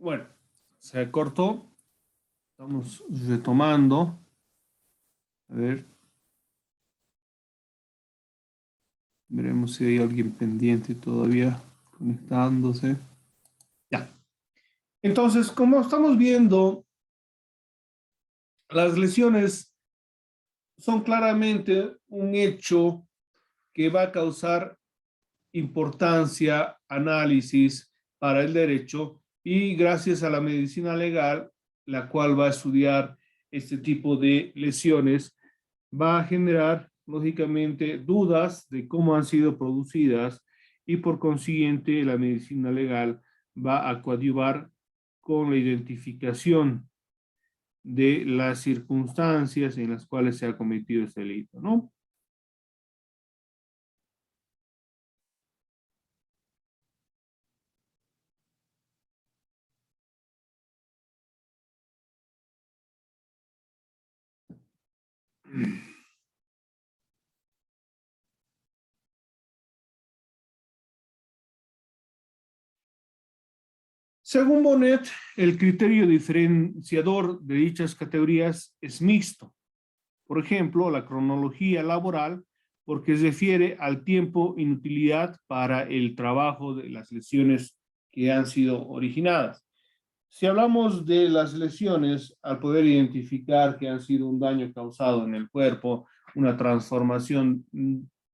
Bueno, se cortó. Estamos retomando. A ver. Veremos si hay alguien pendiente todavía conectándose. Ya. Entonces, como estamos viendo, las lesiones son claramente un hecho que va a causar importancia, análisis para el derecho y gracias a la medicina legal, la cual va a estudiar este tipo de lesiones, va a generar, lógicamente, dudas de cómo han sido producidas y por consiguiente la medicina legal va a coadyuvar con la identificación de las circunstancias en las cuales se ha cometido este delito, ¿no? Según Bonet, el criterio diferenciador de dichas categorías es mixto. Por ejemplo, la cronología laboral, porque se refiere al tiempo inutilidad para el trabajo de las lesiones que han sido originadas. Si hablamos de las lesiones, al poder identificar que han sido un daño causado en el cuerpo, una transformación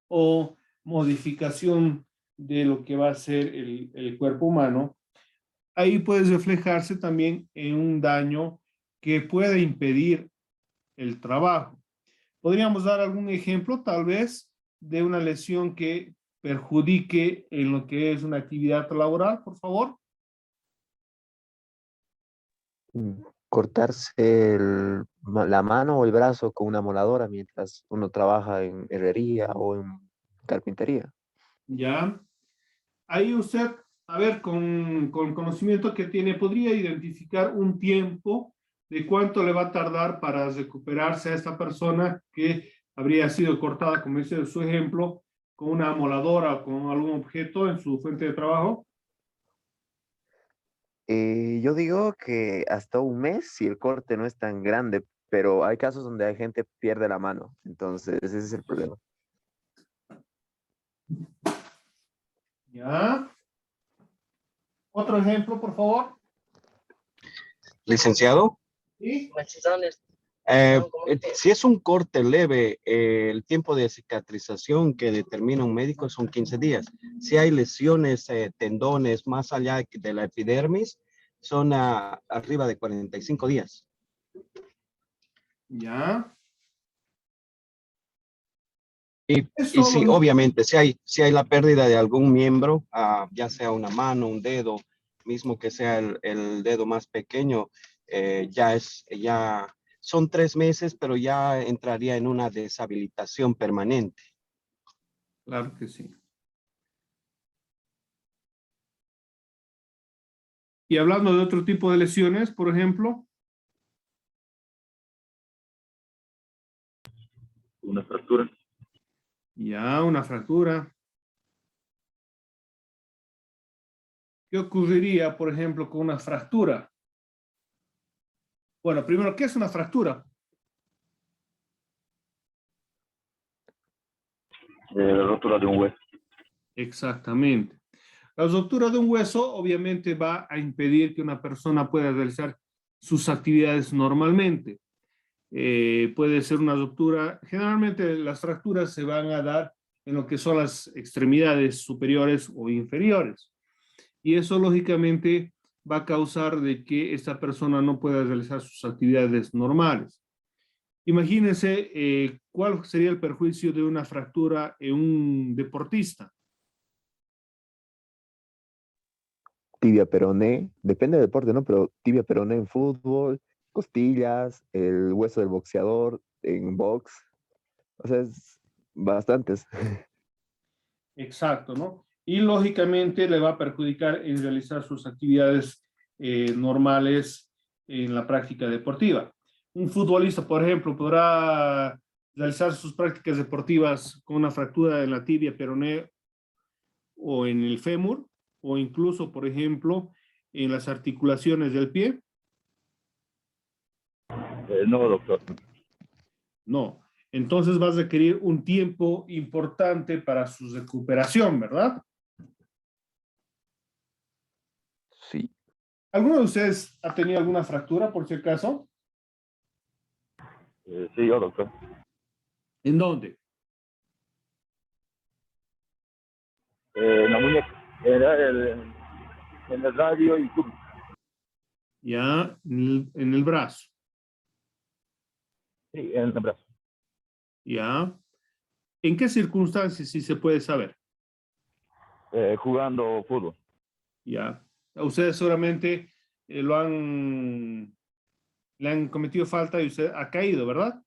o modificación de lo que va a ser el cuerpo humano, ahí puede reflejarse también en un daño que puede impedir el trabajo. ¿Podríamos dar algún ejemplo, tal vez, de una lesión que perjudique en lo que es una actividad laboral, por favor? Cortarse la mano o el brazo con una moladora mientras uno trabaja en herrería o en carpintería. Ya. Ahí usted, a ver, con conocimiento que tiene, podría identificar un tiempo de cuánto le va a tardar para recuperarse a esta persona que habría sido cortada, como dice su ejemplo, con una moladora o con algún objeto en su fuente de trabajo. Yo digo que hasta un mes si el corte no es tan grande, pero hay casos donde hay gente que pierde la mano, entonces ese es el problema. Ya. Otro ejemplo, por favor. Licenciado, ¿Sí? si es un corte leve, el tiempo de cicatrización que determina un médico son 15 días. Si hay lesiones, tendones más allá de la epidermis, son arriba de 45 días. Ya. Y sí, obviamente, si hay la pérdida de algún miembro, ya sea una mano, un dedo, mismo que sea el dedo más pequeño, ya son 3 meses, pero ya entraría en una deshabilitación permanente. Claro que sí. Y hablando de otro tipo de lesiones, por ejemplo. Una fractura. Ya, una fractura. ¿Qué ocurriría, por ejemplo, con una fractura? Bueno, primero, ¿qué es una fractura? La rotura de un hueso. Exactamente. La ruptura de un hueso obviamente va a impedir que una persona pueda realizar sus actividades normalmente. Puede ser una ruptura, generalmente las fracturas se van a dar en lo que son las extremidades superiores o inferiores. Y eso lógicamente va a causar de que esta persona no pueda realizar sus actividades normales. Imagínense cuál sería el perjuicio de una fractura en un deportista. Tibia peroné, depende del deporte, ¿no? Pero tibia peroné en fútbol, costillas, el hueso del boxeador en box, o sea, es bastantes. Exacto, ¿no? Y lógicamente le va a perjudicar en realizar sus actividades normales en la práctica deportiva. Un futbolista, por ejemplo, podrá realizar sus prácticas deportivas con una fractura en la tibia peroné o en el fémur, o incluso, por ejemplo, en las articulaciones del pie? No, doctor. No. Entonces vas a requerir un tiempo importante para su recuperación, ¿verdad? Sí, ¿Alguno de ustedes ha tenido alguna fractura, por si acaso? Sí, yo, doctor. ¿En dónde? En la muñeca. En el radio y curva. Ya, en el brazo. Sí, en el brazo. Ya. ¿En qué circunstancias, si se puede saber? Jugando fútbol. Ya. Ustedes seguramente le han cometido falta y usted ha caído, ¿verdad?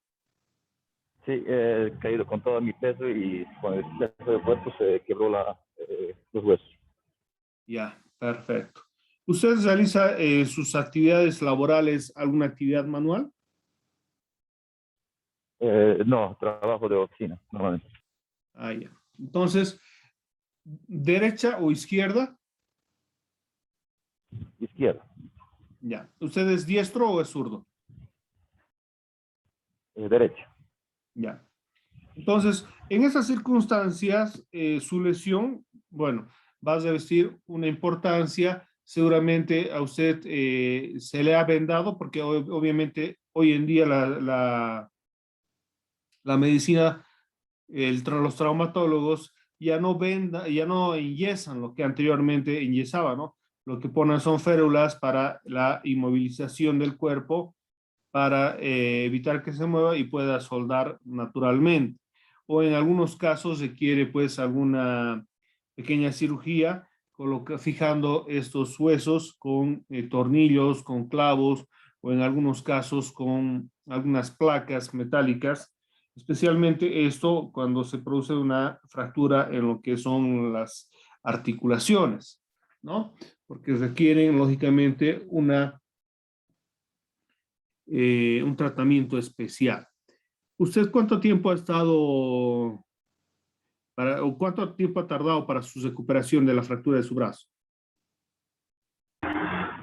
Sí, he caído con todo mi peso y con el peso del cuerpo se quebró los huesos. Ya, perfecto. ¿Usted realiza sus actividades laborales, alguna actividad manual? No, trabajo de oficina, normalmente. Ah, ya. Entonces, ¿derecha o izquierda? Izquierda, Ya. ¿Usted es diestro o es zurdo? derecha. Ya. Entonces, en esas circunstancias, su lesión, bueno, va a revestir una importancia. Seguramente a usted se le ha vendado, porque obviamente hoy en día la medicina, los traumatólogos ya no venda, ya no enyesan lo que anteriormente enyesaba, ¿no? Lo que ponen son férulas para la inmovilización del cuerpo, para evitar que se mueva y pueda soldar naturalmente. O en algunos casos requiere pues alguna pequeña cirugía, fijando estos huesos con tornillos, con clavos o en algunos casos con algunas placas metálicas, especialmente esto cuando se produce una fractura en lo que son las articulaciones, ¿no? Porque requieren lógicamente un tratamiento especial. ¿Usted cuánto tiempo ha estado o cuánto tiempo ha tardado para su recuperación de la fractura de su brazo?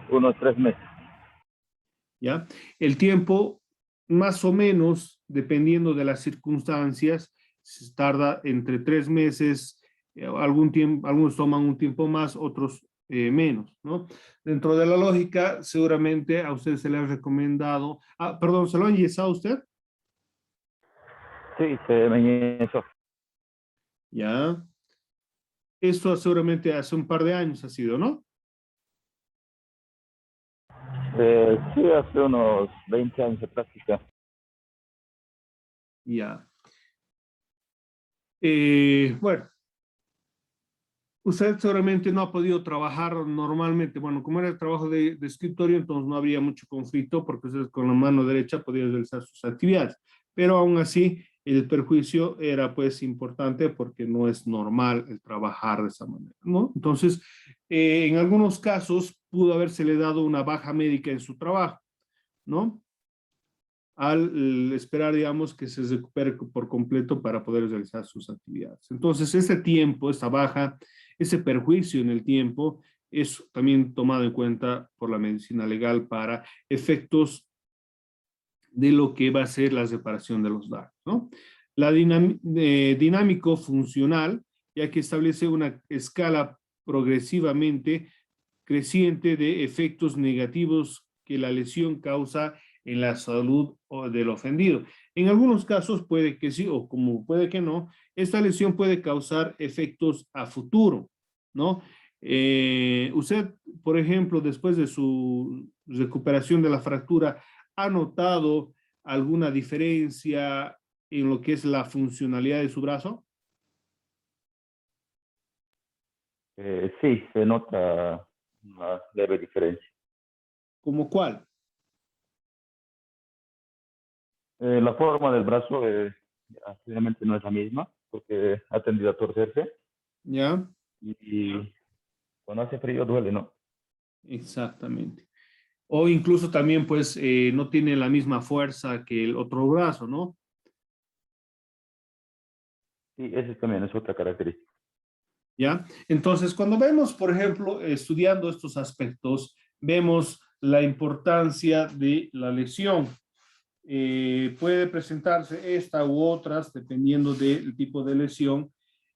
Unos 3 meses. ¿Ya? El tiempo, más o menos, dependiendo de las circunstancias, se tarda entre 3 meses, algún tiempo, algunos toman un tiempo más, otros menos, ¿no? Dentro de la lógica, seguramente a usted se le ha recomendado, perdón, ¿se lo han enyesado a usted? Sí, se me hizo. Ya. Esto seguramente hace un par de años ha sido, ¿no? Sí, hace unos 20 años de práctica. Ya. Bueno, usted seguramente no ha podido trabajar normalmente. Bueno, como era el trabajo de escritorio, entonces no habría mucho conflicto porque usted con la mano derecha podía realizar sus actividades. Pero aún así, el perjuicio era pues importante porque no es normal el trabajar de esa manera, ¿no? Entonces, en algunos casos pudo habérsele dado una baja médica en su trabajo, ¿no? Al esperar, digamos, que se recupere por completo para poder realizar sus actividades. Entonces, ese tiempo, esta baja, ese perjuicio en el tiempo, es también tomado en cuenta por la medicina legal para efectos de lo que va a ser la reparación de los daños, ¿no? La dinámico funcional, ya que establece una escala progresivamente creciente de efectos negativos que la lesión causa en la salud del ofendido. En algunos casos puede que sí o como puede que no, esta lesión puede causar efectos a futuro, ¿no? Usted, por ejemplo, después de su recuperación de la fractura, ¿ha notado alguna diferencia en lo que es la funcionalidad de su brazo? Sí, se nota una leve diferencia. ¿Cómo cuál? La forma del brazo obviamente no es la misma porque ha tendido a torcerse ¿Ya? y cuando hace frío duele, ¿no? Exactamente. O incluso también, pues, no tiene la misma fuerza que el otro brazo, ¿no? Sí, esa también es otra característica. ¿Ya? Entonces, cuando vemos, por ejemplo, estudiando estos aspectos, vemos la importancia de la lesión. Puede presentarse esta u otras, dependiendo del tipo de lesión,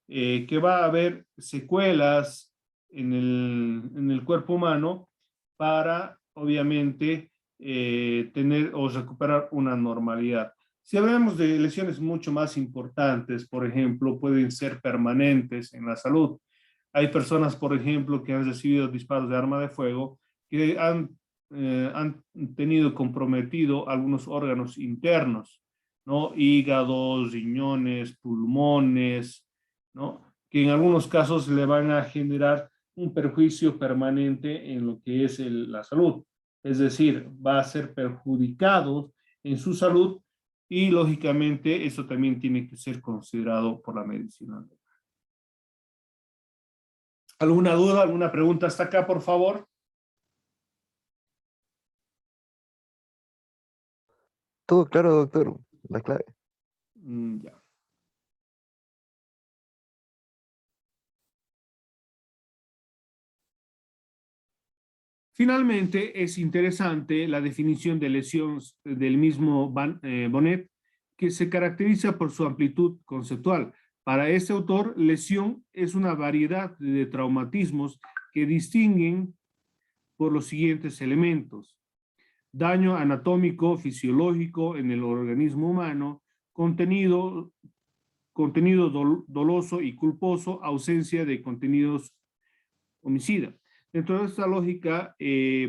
que va a haber secuelas en el cuerpo humano para, obviamente, tener o recuperar una normalidad. Si hablamos de lesiones mucho más importantes, por ejemplo, pueden ser permanentes en la salud. Hay personas, por ejemplo, que han recibido disparos de arma de fuego que han tenido comprometido algunos órganos internos, ¿no? Hígados, riñones, pulmones, ¿no? Que en algunos casos le van a generar un perjuicio permanente en lo que es la salud. Es decir, va a ser perjudicado en su salud y lógicamente eso también tiene que ser considerado por la medicina. ¿Alguna duda, alguna pregunta hasta acá, por favor? Todo claro, doctor. La clave. Ya. Finalmente, es interesante la definición de lesión del mismo Bonnet, que se caracteriza por su amplitud conceptual. Para este autor, lesión es una variedad de traumatismos que distinguen por los siguientes elementos: daño anatómico, fisiológico en el organismo humano, contenido doloso y culposo, ausencia de contenidos homicida. Dentro de esta lógica,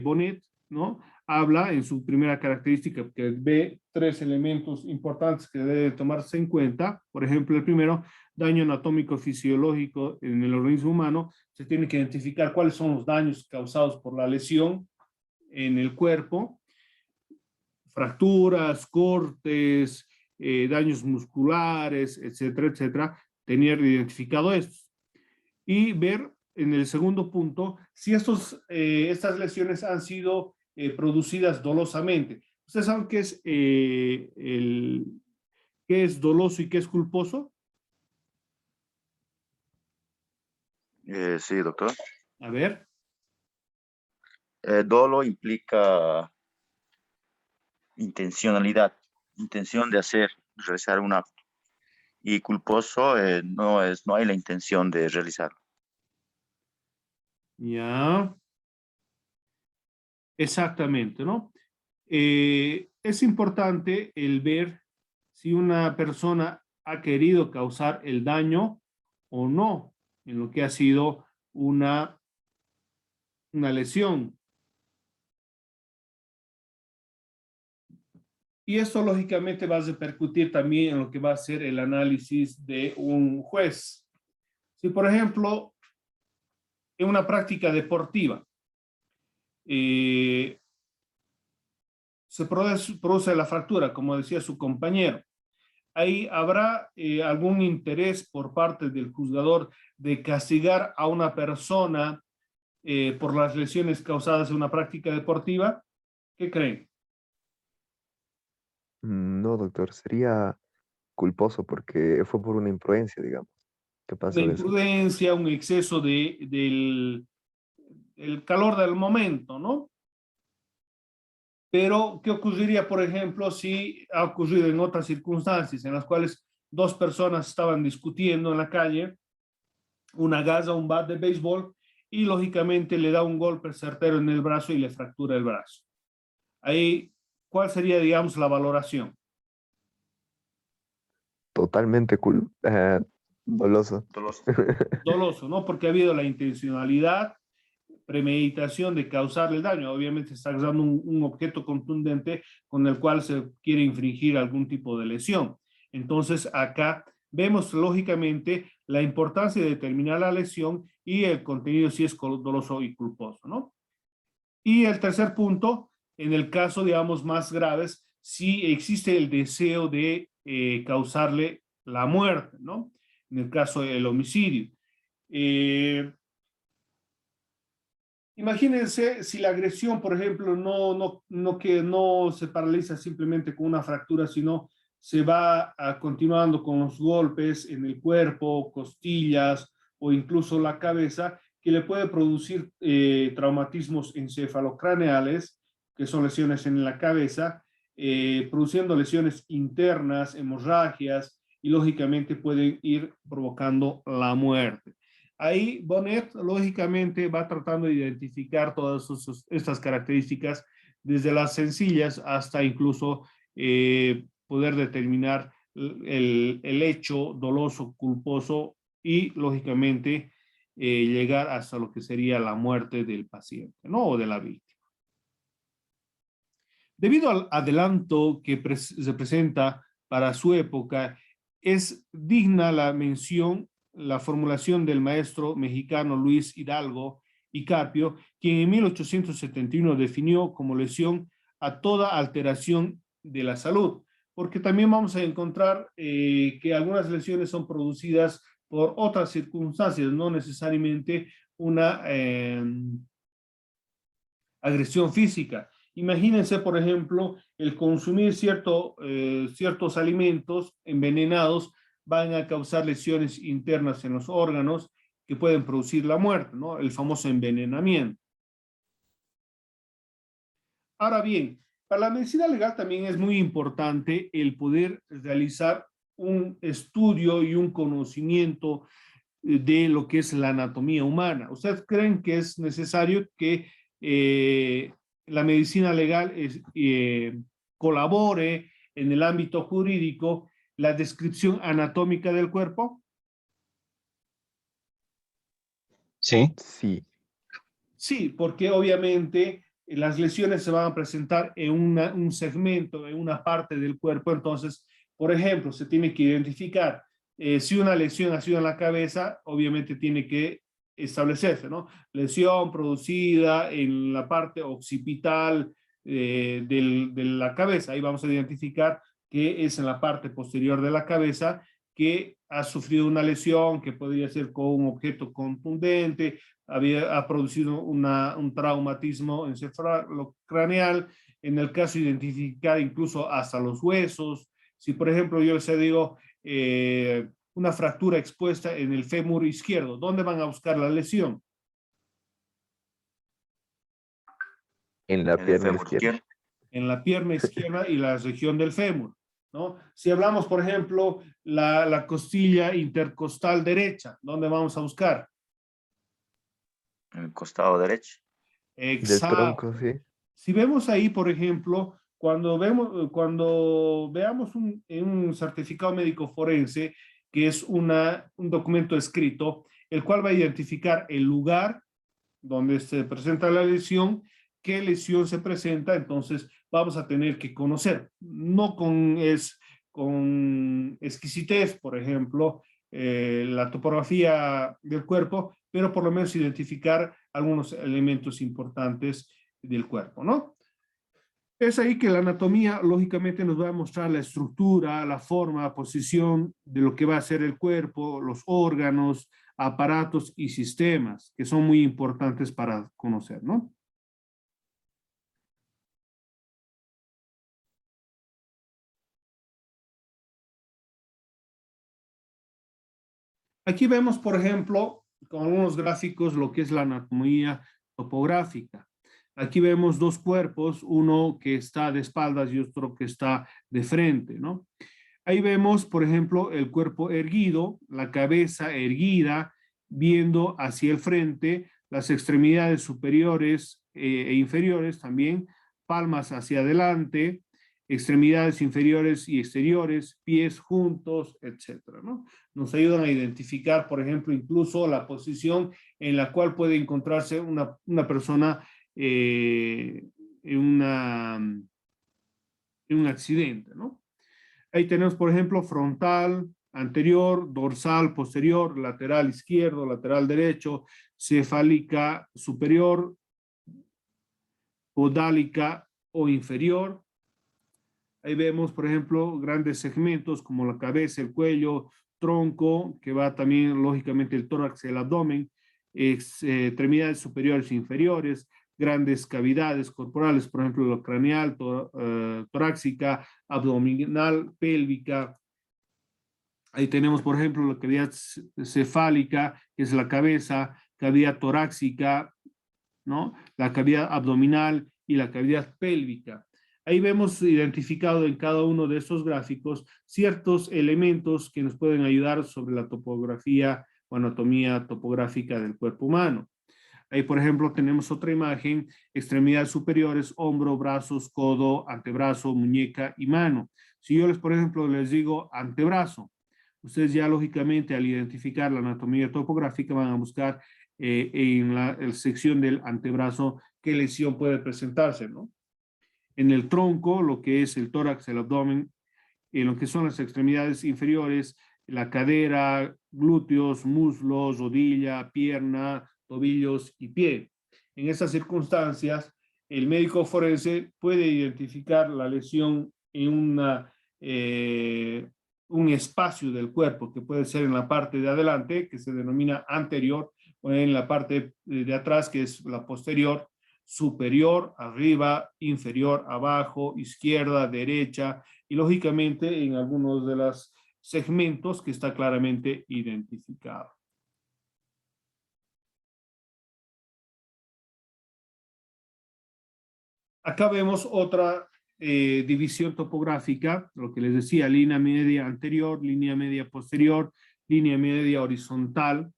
Bonnet, ¿no?, habla en su primera característica que ve tres elementos importantes que debe tomarse en cuenta. Por ejemplo, el primero, daño anatómico fisiológico en el organismo humano. Se tiene que identificar cuáles son los daños causados por la lesión en el cuerpo: fracturas, cortes, daños musculares, etcétera, etcétera. Tener identificado esto y ver en el segundo punto si estas lesiones han sido producidas dolosamente. ¿Ustedes saben qué es, qué es doloso y qué es culposo? Sí, doctor. A ver. Dolo implica intencionalidad, intención de realizar un acto. Y culposo no hay la intención de realizarlo. Ya. Exactamente, ¿no? Es importante el ver si una persona ha querido causar el daño o no en lo que ha sido una lesión. Y esto lógicamente va a repercutir también en lo que va a ser el análisis de un juez. Si, por ejemplo, en una práctica deportiva se produce la fractura, como decía su compañero, ahí habrá algún interés por parte del juzgador de castigar a una persona por las lesiones causadas en una práctica deportiva. ¿Qué creen? No, doctor, sería culposo porque fue por una imprudencia, digamos. ¿Qué Una pasó eso? imprudencia, un exceso del el calor del momento, ¿no? Pero, ¿qué ocurriría, por ejemplo, si ha ocurrido en otras circunstancias en las cuales dos personas estaban discutiendo en la calle, una agarra un bat de béisbol y lógicamente le da un golpe certero en el brazo y le fractura el brazo? Ahí, ¿cuál sería, digamos, la valoración? Totalmente doloso. Doloso. Doloso, ¿no? Porque ha habido la intencionalidad, premeditación de causarle el daño. Obviamente está usando un objeto contundente con el cual se quiere infringir algún tipo de lesión. Entonces, acá vemos lógicamente la importancia de determinar la lesión y el contenido si es doloso y culposo, ¿no? Y el tercer punto, en el caso, digamos, más graves, si existe el deseo de causarle la muerte, ¿no? En el caso del homicidio. Imagínense si la agresión, por ejemplo, que no se paraliza simplemente con una fractura, sino se va continuando con los golpes en el cuerpo, costillas, o incluso la cabeza, que le puede producir traumatismos encefalocraneales, que son lesiones en la cabeza, produciendo lesiones internas, hemorragias, y lógicamente pueden ir provocando la muerte. Ahí Bonnet lógicamente va tratando de identificar todas estas características, desde las sencillas hasta incluso poder determinar el hecho doloso, culposo, y lógicamente llegar hasta lo que sería la muerte del paciente, ¿no? O de la víctima. Debido al adelanto que se presenta para su época, es digna la mención la formulación del maestro mexicano Luis Hidalgo y Carpio, quien en 1871 definió como lesión a toda alteración de la salud, porque también vamos a encontrar que algunas lesiones son producidas por otras circunstancias, no necesariamente una agresión física. Imagínense, por ejemplo, el consumir ciertos alimentos envenenados van a causar lesiones internas en los órganos que pueden producir la muerte, ¿no? El famoso envenenamiento. Ahora bien, para la medicina legal también es muy importante el poder realizar un estudio y un conocimiento de lo que es la anatomía humana. ¿Ustedes creen que es necesario que la medicina legal colabore en el ámbito jurídico la descripción anatómica del cuerpo? Sí. Sí. Sí, porque obviamente las lesiones se van a presentar en un segmento, en una parte del cuerpo. Entonces, por ejemplo, se tiene que identificar si una lesión ha sido en la cabeza, obviamente tiene que establecerse, ¿no? Lesión producida en la parte occipital de la cabeza. Ahí vamos a identificar que es en la parte posterior de la cabeza que ha sufrido una lesión, que podría ser con un objeto contundente, ha producido un traumatismo encefalocraneal. En el caso de identificar incluso hasta los huesos. Si, por ejemplo, yo les digo una fractura expuesta en el fémur izquierdo, ¿dónde van a buscar la lesión? En la En el pierna fémur izquierda. izquierdo. En la pierna izquierda y la región del fémur, ¿no? Si hablamos, por ejemplo, la costilla intercostal derecha, ¿dónde vamos a buscar? En el costado derecho. Del Exacto. tronco, sí. Si vemos ahí, por ejemplo, cuando veamos un certificado médico forense, que es un documento escrito, el cual va a identificar el lugar donde se presenta la lesión, qué lesión se presenta, entonces vamos a tener que conocer, no con exquisitez, por ejemplo, la topografía del cuerpo, pero por lo menos identificar algunos elementos importantes del cuerpo, ¿no? Es ahí que la anatomía, lógicamente, nos va a mostrar la estructura, la forma, la posición de lo que va a ser el cuerpo, los órganos, aparatos y sistemas, que son muy importantes para conocer, ¿no? Aquí vemos, por ejemplo, con algunos gráficos, lo que es la anatomía topográfica. Aquí vemos dos cuerpos, uno que está de espaldas y otro que está de frente, ¿no? Ahí vemos, por ejemplo, el cuerpo erguido, la cabeza erguida, viendo hacia el frente, las extremidades superiores e inferiores también, palmas hacia adelante, extremidades inferiores y exteriores, pies juntos, etcétera, ¿no? Nos ayudan a identificar, por ejemplo, incluso la posición en la cual puede encontrarse una persona en un accidente, ¿no? Ahí tenemos, por ejemplo, frontal, anterior, dorsal, posterior, lateral izquierdo, lateral derecho, cefálica superior, podálica o inferior. Ahí vemos, por ejemplo, grandes segmentos como la cabeza, el cuello, tronco, que va también, lógicamente, el tórax y el abdomen, extremidades superiores e inferiores, grandes cavidades corporales, por ejemplo, la craneal, torácica, abdominal, pélvica, Ahí tenemos, por ejemplo, la cavidad cefálica, que es la cabeza, cavidad torácica, ¿no? La cavidad abdominal y la cavidad pélvica. Ahí vemos identificado en cada uno de estos gráficos ciertos elementos que nos pueden ayudar sobre la topografía o anatomía topográfica del cuerpo humano. Ahí, por ejemplo, tenemos otra imagen, extremidades superiores, hombro, brazos, codo, antebrazo, muñeca y mano. Si yo por ejemplo, les digo antebrazo, ustedes ya lógicamente al identificar la anatomía topográfica van a buscar en la sección del antebrazo qué lesión puede presentarse, ¿no? En el tronco, lo que es el tórax, el abdomen, en lo que son las extremidades inferiores, la cadera, glúteos, muslos, rodilla, pierna, tobillos y pie. En esas circunstancias, el médico forense puede identificar la lesión en un espacio del cuerpo, que puede ser en la parte de adelante, que se denomina anterior, o en la parte de atrás, que es la posterior, superior, arriba, inferior, abajo, izquierda, derecha, y lógicamente en algunos de los segmentos que está claramente identificado. Acá vemos otra división topográfica, lo que les decía, línea media anterior, línea media posterior, línea media horizontal.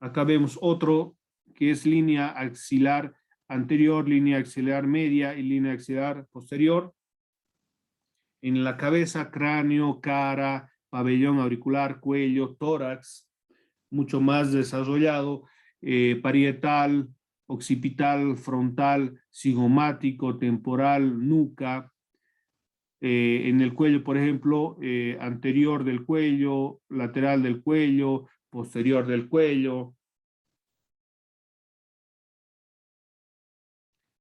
Acá vemos otro que es línea axilar anterior, línea axilar media y línea axilar posterior. En la cabeza, cráneo, cara, pabellón auricular, cuello, tórax, mucho más desarrollado, parietal, occipital, frontal, cigomático, temporal, nuca. En el cuello, por ejemplo, anterior del cuello, lateral del cuello, posterior del cuello.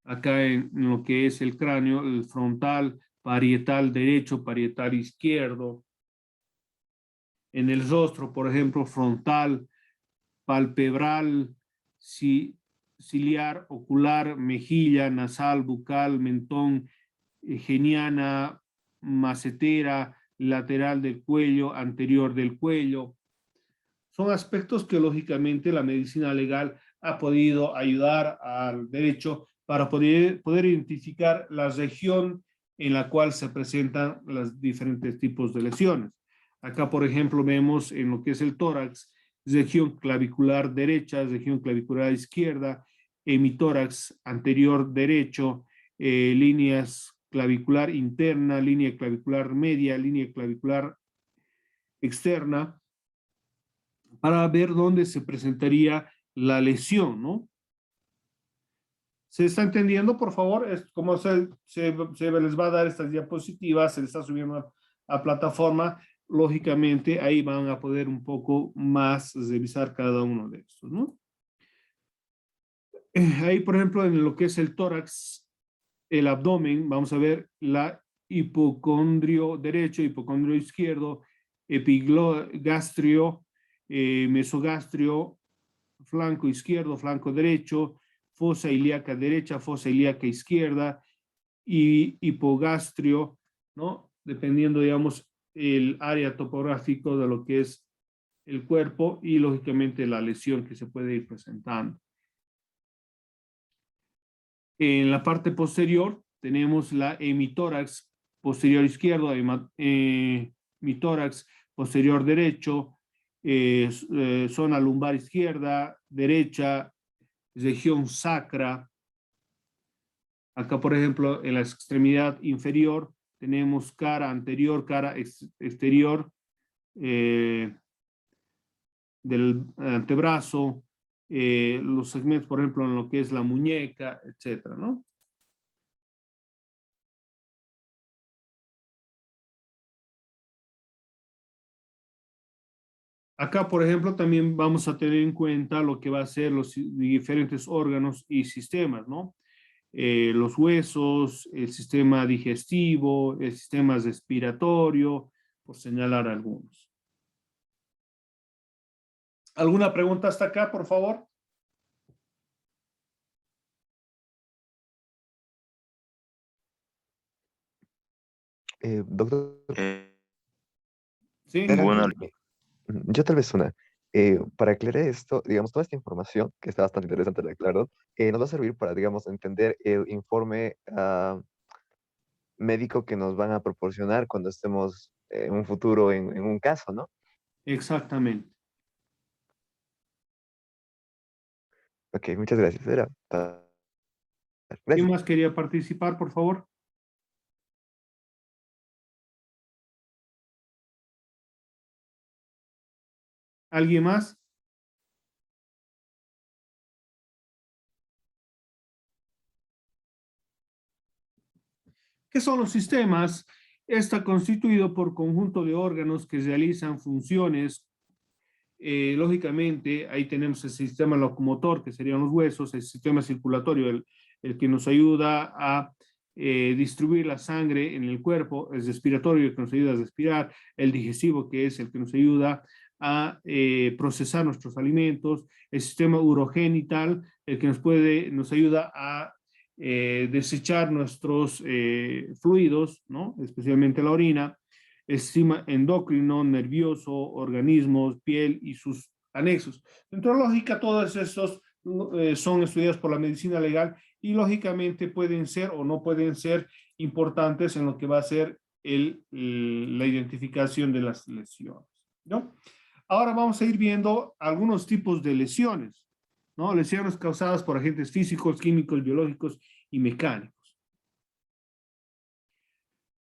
Acá en lo que es el cráneo, el frontal, parietal derecho, parietal izquierdo. En el rostro, por ejemplo, frontal, palpebral, ciliar, ocular, mejilla, nasal, bucal, mentón, geniana, macetera, lateral del cuello, anterior del cuello. Son aspectos que lógicamente la medicina legal ha podido ayudar al derecho para poder identificar la región en la cual se presentan los diferentes tipos de lesiones. Acá, por ejemplo, vemos en lo que es el tórax, región clavicular derecha, región clavicular izquierda, hemitórax anterior derecho, líneas clavicular interna, línea clavicular media, línea clavicular externa, para ver dónde se presentaría la lesión, ¿no? ¿Se está entendiendo, por favor? Es como se les va a dar estas diapositivas, se les está subiendo a plataforma, lógicamente ahí van a poder un poco más revisar cada uno de estos, ¿no? Ahí, por ejemplo, en lo que es el tórax, el abdomen, vamos a ver la hipocondrio derecho, hipocondrio izquierdo, epigastrio, mesogastrio, flanco izquierdo, flanco derecho, fosa ilíaca derecha, fosa ilíaca izquierda y hipogastrio, ¿no? Dependiendo, digamos, el área topográfico de lo que es el cuerpo y, lógicamente, la lesión que se puede ir presentando. En la parte posterior tenemos la hemitórax posterior izquierdo, hemitórax posterior derecho, zona lumbar izquierda, derecha, región sacra. Acá, por ejemplo, en la extremidad inferior tenemos cara anterior, cara exterior del antebrazo, los segmentos, por ejemplo, en lo que es la muñeca, etcétera, ¿no? Acá, por ejemplo, también vamos a tener en cuenta lo que va a ser los diferentes órganos y sistemas, ¿no? Los huesos, el sistema digestivo, el sistema respiratorio, por señalar algunos. ¿Alguna pregunta hasta acá, por favor? Doctor, Sí, Era Bueno, yo tal vez una. Para aclarar esto, digamos, toda esta información, que está bastante interesante, la aclaro, nos va a servir para, digamos, entender el informe médico que nos van a proporcionar cuando estemos en un futuro en un caso, ¿no? exactamente. Ok, muchas gracias. ¿Quién Gracias. más quería participar, por favor? ¿Alguien más? ¿Qué son los sistemas? Está constituido por conjunto de órganos que realizan funciones. Lógicamente, ahí tenemos el sistema locomotor, que serían los huesos, el sistema circulatorio, el que nos ayuda a distribuir la sangre en el cuerpo, el respiratorio, el que nos ayuda a respirar, el digestivo, que es el que nos ayuda a procesar nuestros alimentos, el sistema urogenital, el que nos ayuda a desechar nuestros fluidos, ¿no? Especialmente la orina, el sistema endocrino, nervioso, organismos, piel y sus anexos. Dentro de lógica, todos estos son estudiados por la medicina legal y lógicamente pueden ser o no pueden ser importantes en lo que va a ser la identificación de las lesiones, ¿no? Ahora vamos a ir viendo algunos tipos de lesiones, ¿no? Lesiones causadas por agentes físicos, químicos, biológicos y mecánicos.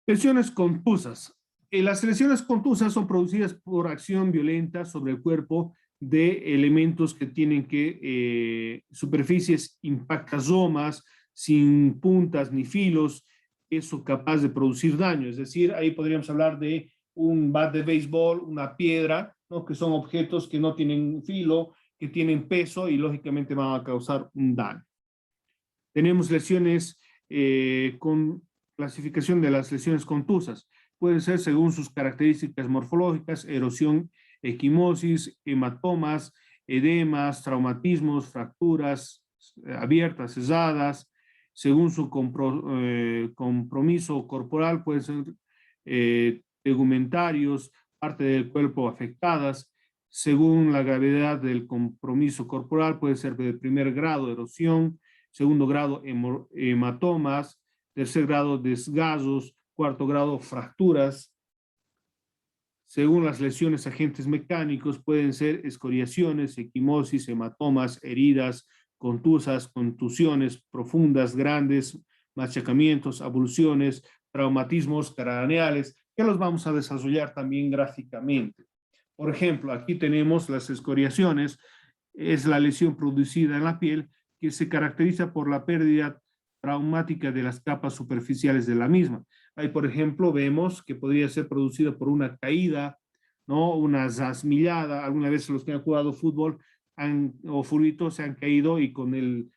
Lesiones contusas. Las lesiones contusas son producidas por acción violenta sobre el cuerpo de elementos que tienen superficies impactasomas, sin puntas ni filos, eso capaz de producir daño. Es decir, ahí podríamos hablar de un bat de béisbol, una piedra, ¿no? Que son objetos que no tienen filo, que tienen peso y lógicamente van a causar un daño. Tenemos lesiones con clasificación de las lesiones contusas. Pueden ser según sus características morfológicas, erosión, equimosis, hematomas, edemas, traumatismos, fracturas abiertas, cesadas. Según su compromiso corporal, pueden ser tegumentarios, parte del cuerpo afectadas. Según la gravedad del compromiso corporal, puede ser de primer grado, erosión, segundo grado hematomas, tercer grado desgazos, cuarto grado fracturas. Según las lesiones agentes mecánicos pueden ser escoriaciones, equimosis, hematomas, heridas, contusas, contusiones profundas, grandes, machacamientos, abulsiones, traumatismos craneales, que los vamos a desarrollar también gráficamente. Por ejemplo, aquí tenemos las escoriaciones, es la lesión producida en la piel que se caracteriza por la pérdida traumática de las capas superficiales de la misma. Ahí, por ejemplo, vemos que podría ser producida por una caída, ¿no? Una zasmillada. Alguna vez los que han jugado fútbol o furito se han caído y con el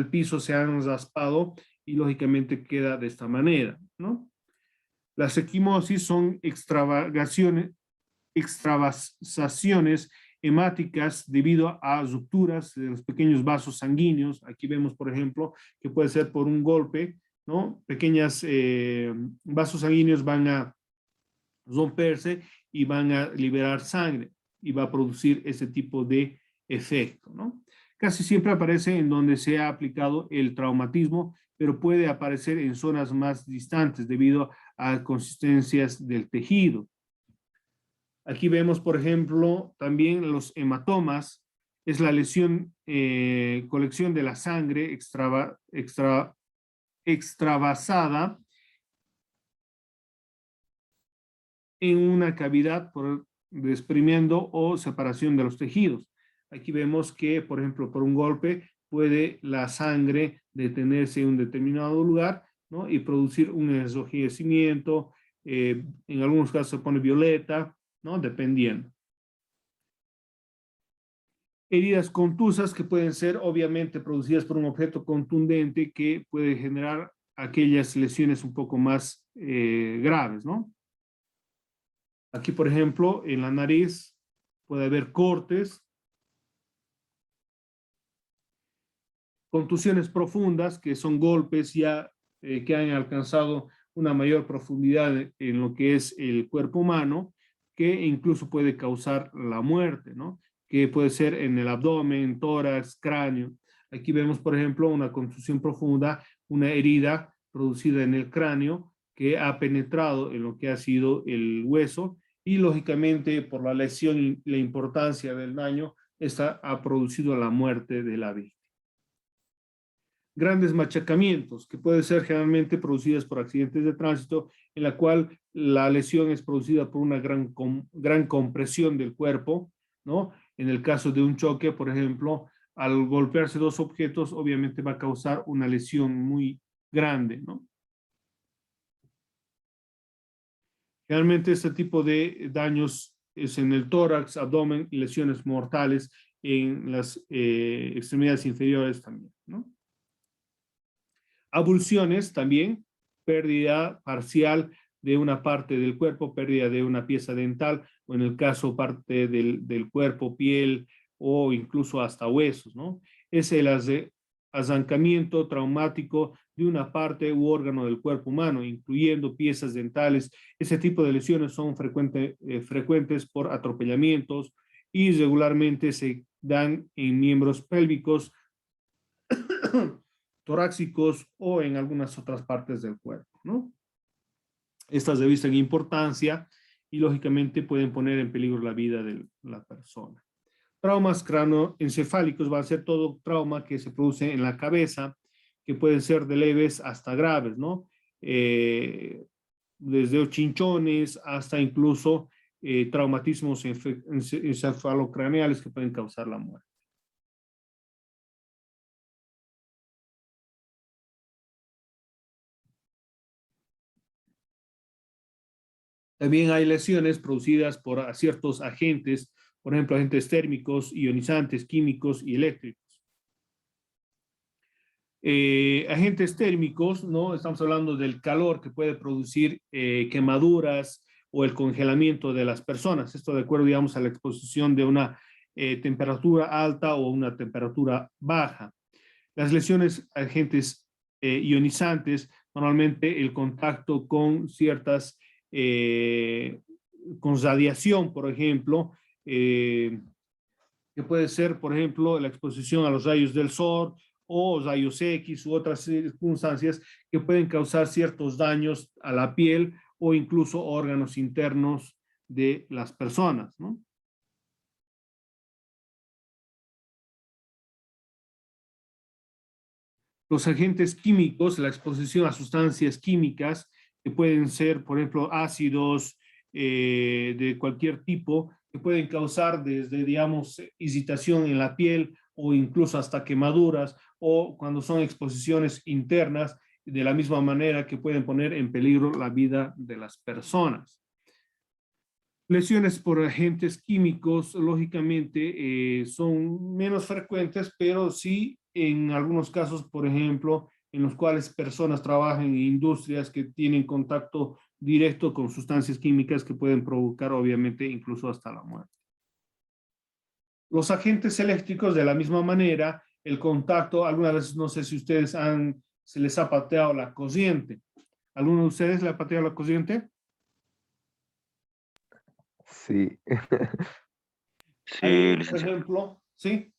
piso se han raspado y lógicamente queda de esta manera, ¿no? Las equimosis son extravasaciones hemáticas debido a rupturas de los pequeños vasos sanguíneos. Aquí vemos, por ejemplo, que puede ser por un golpe, ¿no? Pequeños vasos sanguíneos van a romperse y van a liberar sangre y va a producir ese tipo de efecto, ¿no? Casi siempre aparece en donde se ha aplicado el traumatismo, pero puede aparecer en zonas más distantes debido a consistencias del tejido. Aquí vemos, por ejemplo, también los hematomas, es la lesión, colección de la sangre extravasada en una cavidad por desprimiendo o separación de los tejidos. Aquí vemos que, por ejemplo, por un golpe puede la sangre detenerse en un determinado lugar, ¿no? Y producir un enrojecimiento, en algunos casos se pone violeta, ¿no? Dependiendo. Heridas contusas que pueden ser obviamente producidas por un objeto contundente que puede generar aquellas lesiones un poco más graves, ¿no? Aquí, por ejemplo, en la nariz puede haber cortes, contusiones profundas, que son golpes ya que han alcanzado una mayor profundidad en lo que es el cuerpo humano, que incluso puede causar la muerte, ¿no? Que puede ser en el abdomen, tórax, cráneo. Aquí vemos, por ejemplo, una contusión profunda, una herida producida en el cráneo que ha penetrado en lo que ha sido el hueso y, lógicamente, por la lesión y la importancia del daño, esta ha producido la muerte de la víctima. Grandes machacamientos, que pueden ser generalmente producidas por accidentes de tránsito, en la cual la lesión es producida por una gran compresión del cuerpo, ¿no? En el caso de un choque, por ejemplo, al golpearse dos objetos, obviamente va a causar una lesión muy grande, ¿no? Generalmente este tipo de daños es en el tórax, abdomen y lesiones mortales en las extremidades inferiores también, ¿no? Abulsiones también, pérdida parcial de una parte del cuerpo, pérdida de una pieza dental, o en el caso parte del cuerpo, piel o incluso hasta huesos, ¿no? Es el arrancamiento traumático de una parte u órgano del cuerpo humano, incluyendo piezas dentales. Ese tipo de lesiones son frecuentes por atropellamientos y regularmente se dan en miembros pélvicos, torácicos o en algunas otras partes del cuerpo, ¿no? Estas revisten importancia y lógicamente pueden poner en peligro la vida de la persona. Traumas cranoencefálicos va a ser todo trauma que se produce en la cabeza, que pueden ser de leves hasta graves, ¿no? Desde chinchones hasta incluso traumatismos encefalocraneales que pueden causar la muerte. También hay lesiones producidas por ciertos agentes, por ejemplo, agentes térmicos, ionizantes, químicos y eléctricos. Agentes térmicos, ¿no? Estamos hablando del calor que puede producir quemaduras o el congelamiento de las personas. Esto de acuerdo, digamos, a la exposición de una temperatura alta o una temperatura baja. Las lesiones agentes ionizantes, normalmente el contacto con ciertas con radiación, por ejemplo, que puede ser, por ejemplo, la exposición a los rayos del sol o rayos X u otras circunstancias que pueden causar ciertos daños a la piel o incluso órganos internos de las personas, ¿no? Los agentes químicos, la exposición a sustancias químicas que pueden ser, por ejemplo, ácidos de cualquier tipo, que pueden causar desde, digamos, irritación en la piel o incluso hasta quemaduras, o cuando son exposiciones internas, de la misma manera que pueden poner en peligro la vida de las personas. Lesiones por agentes químicos, lógicamente, son menos frecuentes, pero sí en algunos casos, por ejemplo, en los cuales personas trabajan en industrias que tienen contacto directo con sustancias químicas que pueden provocar, obviamente, incluso hasta la muerte. Los agentes eléctricos, de la misma manera, el contacto, algunas veces, no sé si ustedes se les ha pateado la corriente. ¿Alguno de ustedes le ha pateado la corriente? Sí. Sí, Por licenciado. ejemplo, ¿sí?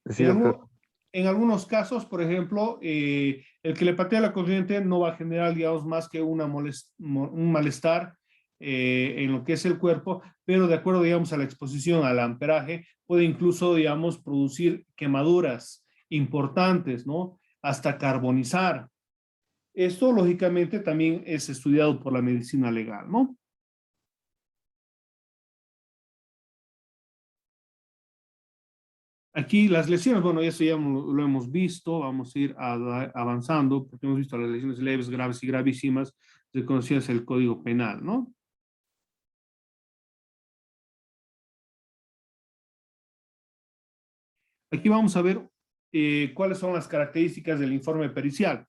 Sí, doctor. En algunos casos, por ejemplo, el que le patea la corriente no va a generar, digamos, más que un malestar en lo que es el cuerpo, pero de acuerdo, digamos, a la exposición al amperaje, puede incluso, digamos, producir quemaduras importantes, ¿no? Hasta carbonizar. Esto, lógicamente, también es estudiado por la medicina legal, ¿no? Aquí las lesiones, bueno, eso ya lo hemos visto, vamos a ir avanzando, porque hemos visto las lesiones leves, graves y gravísimas, reconocidas en el Código Penal, ¿no? Aquí vamos a ver cuáles son las características del informe pericial.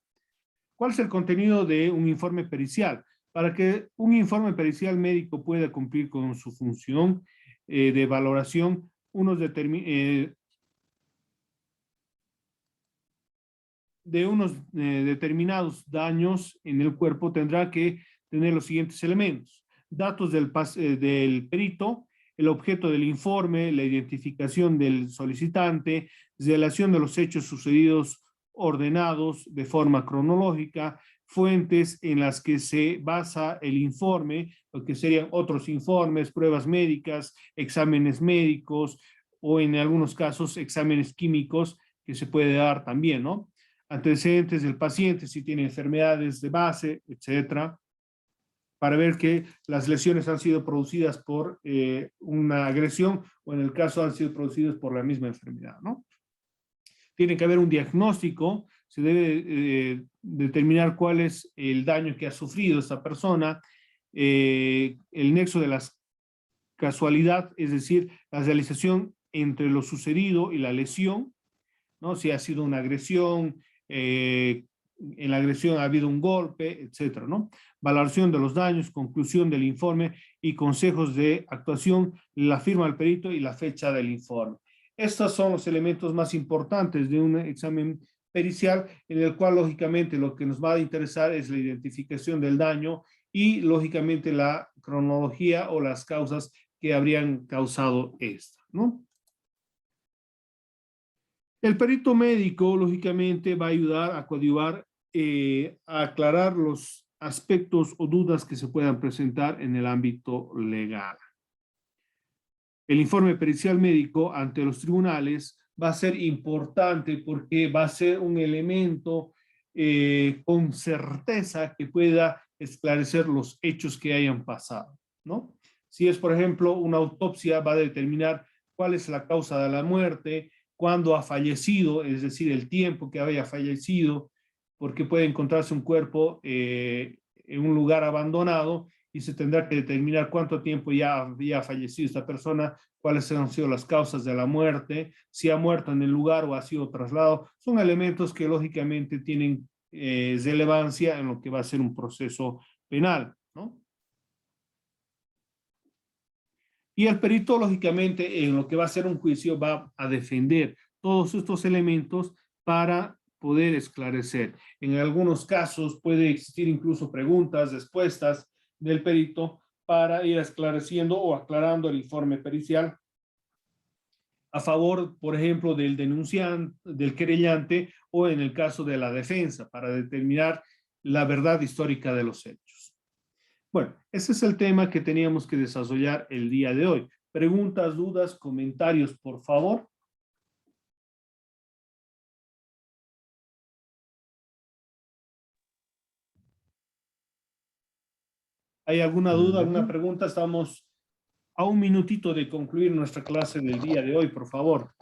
¿Cuál es el contenido de un informe pericial? Para que un informe pericial médico pueda cumplir con su función de valoración, de unos determinados daños en el cuerpo tendrá que tener los siguientes elementos: datos del perito, el objeto del informe, la identificación del solicitante, relación de los hechos sucedidos ordenados de forma cronológica, fuentes en las que se basa el informe, lo que serían otros informes, pruebas médicas, exámenes médicos o en algunos casos exámenes químicos que se puede dar también, ¿no? Antecedentes del paciente, si tiene enfermedades de base, etcétera, para ver que las lesiones han sido producidas por una agresión o en el caso han sido producidas por la misma enfermedad, ¿no? Tiene que haber un diagnóstico, se debe determinar cuál es el daño que ha sufrido esta persona, el nexo de la casualidad, es decir, la realización entre lo sucedido y la lesión, ¿no? Si ha sido una agresión, en la agresión ha habido un golpe, etcétera, ¿no? Valoración de los daños, conclusión del informe y consejos de actuación, la firma del perito y la fecha del informe. Estos son los elementos más importantes de un examen pericial, en el cual lógicamente lo que nos va a interesar es la identificación del daño y lógicamente la cronología o las causas que habrían causado esta, ¿no? El perito médico, lógicamente, va a ayudar a coadyuvar, a aclarar los aspectos o dudas que se puedan presentar en el ámbito legal. El informe pericial médico ante los tribunales va a ser importante porque va a ser un elemento con certeza que pueda esclarecer los hechos que hayan pasado, ¿no? Si es, por ejemplo, una autopsia, va a determinar cuál es la causa de la muerte, cuándo ha fallecido, es decir, el tiempo que haya fallecido, porque puede encontrarse un cuerpo en un lugar abandonado y se tendrá que determinar cuánto tiempo ya había fallecido esta persona, cuáles han sido las causas de la muerte, si ha muerto en el lugar o ha sido trasladado. Son elementos que lógicamente tienen relevancia en lo que va a ser un proceso penal, ¿no? Y el perito, lógicamente, en lo que va a ser un juicio, va a defender todos estos elementos para poder esclarecer. En algunos casos puede existir incluso preguntas, respuestas del perito para ir esclareciendo o aclarando el informe pericial a favor, por ejemplo, del denunciante, del querellante o en el caso de la defensa, para determinar la verdad histórica de los hechos. Bueno, ese es el tema que teníamos que desarrollar el día de hoy. Preguntas, dudas, comentarios, por favor. ¿Hay alguna duda, alguna pregunta? Estamos a un minutito de concluir nuestra clase del día de hoy, por favor.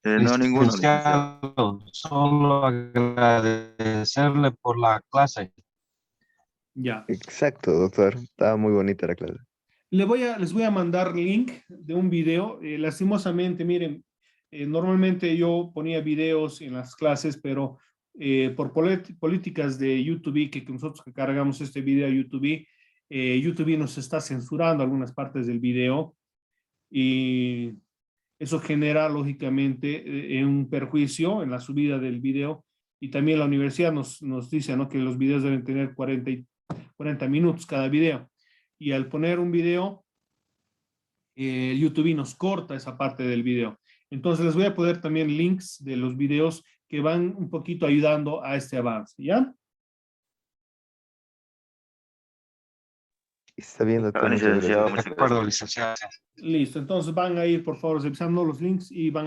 No, ninguno, licenciado. Licenciado, solo agradecerle por la clase. Ya. Exacto, doctor. Estaba muy bonita la clase. Les voy a mandar link de un video. Lastimosamente, miren, normalmente yo ponía videos en las clases, pero por políticas de YouTube, que nosotros que cargamos este video a YouTube, YouTube nos está censurando algunas partes del video y eso genera lógicamente un perjuicio en la subida del video, y también la universidad nos dice, ¿no?, que los videos deben tener 40 minutos cada video, y al poner un video, YouTube nos corta esa parte del video. Entonces les voy a poner también links de los videos que van un poquito ayudando a este avance, ¿ya? Está bien, doctor. Licenciado, De acuerdo, licenciado. Listo, entonces van a ir por favor revisando los links y van a